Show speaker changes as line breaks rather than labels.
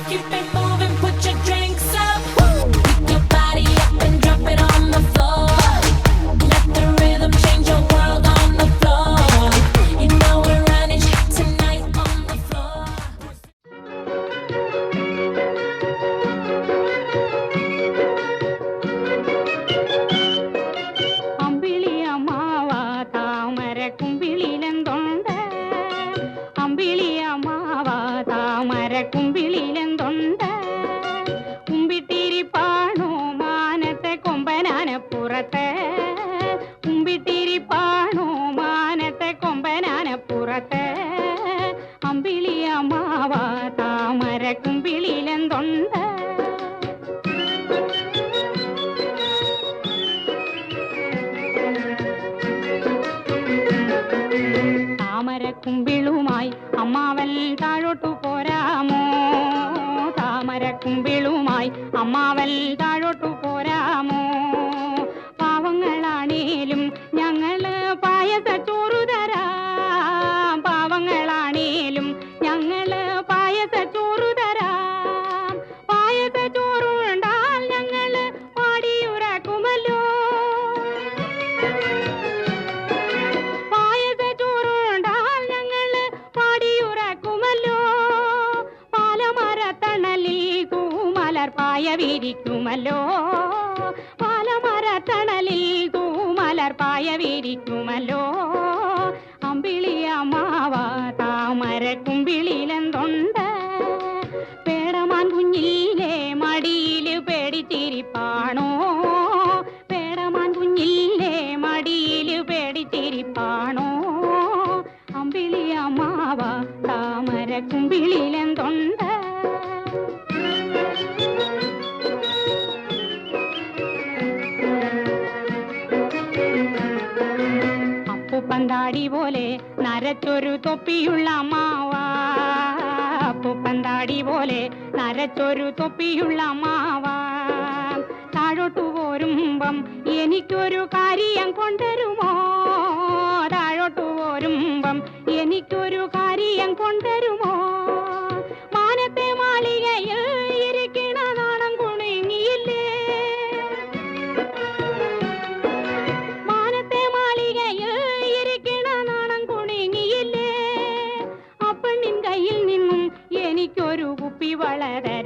Keep it moving, put your drinks up. Pick your body up and drop it on the floor. Let the rhythm change your world on the floor. You know we're running tonight on the floor.
അമ്പിളി അമ്മാവ താമര കുമ്പിളിലെന്തുണ്ട് അമ്പിളി അമ്മാവ താമര കുമ്പിളിലെന്തുണ്ട് കുമ്പിട്ടിരിപ്പാണോ മാനത്തെ കൊമ്പനാനപ്പുറത്ത് കുമ്പിട്ടിരിപ്പാണോ മാനത്തെ കൊമ്പനാനപ്പുറത്ത് അമ്പിളി അമ്മാവ താമര കുമ്പിളിലെന്തുണ്ട് താമരക്കുമ്പിളുമായി അമ്മാവൻ താഴോട്ടു പോരാമോ താമരക്കുമ്പിളുമായി അമ്മാവൻ താഴോട്ടു പോരാമോ പാവങ്ങളാണേലും ഞങ്ങള് പായസച്ചോറു തരാം പാവങ്ങളാണേലും ഞങ്ങള് പായസച്ചോറു തരാം പായസച്ചോറുണ്ടാൽ ഞങ്ങള് പാടിയുറക്കുമല്ലോ പായസച്ചോറുണ്ടാൽ ഞങ്ങള് പാടിയുറക്കുമല്ലോ പാലമരത്തണലിൽ തൂമലർ പായ വിരിക്കുമല്ലോ പാലമരത്തണലിൽ തൂമലർ പായ വിരിക്കുമല്ലോ അമ്പിളി അമ്മാവ താമര കുമ്പിളിലെന്തുണ്ട് പേടമാൻ കുഞ്ഞിലെ മടിയില് പേടിച്ചിരിപ്പാണോ പേടമാൻ കുഞ്ഞിലെ മടിയില് പേടിച്ചിരിപ്പാണോ അമ്പിളി അമ്മാവ താമര കുമ്പിളിലെന്തുണ്ട് അപ്പുപ്പന്താടി പോലെ നരച്ചൊരു തൊപ്പിയുള്ള അമ്മാവ അപ്പുപ്പന്താടി പോലെ നരച്ചൊരു തൊപ്പിയുള്ള അമ്മാവ താഴോട്ടു പോരുമ്പം എനിക്കൊരു കാര്യം കൊണ്ടുവരുമോ താഴോട്ടു പോരുമ്പം എനിക്കൊരു കാര്യം കൊണ്ടുവരുമോ മാനത്തെ മാളികയിൽ ഇരിക്കണ നാണം കുണുങ്ങിയില്ലേ മാനത്തെ മാളികയിൽ ഇരിക്കണ നാണം കുണുങ്ങിയില്ലേ അപ്പണ്ണിൻ കയ്യിൽ നിന്നും എനിക്കൊരു കുപ്പി വളരെ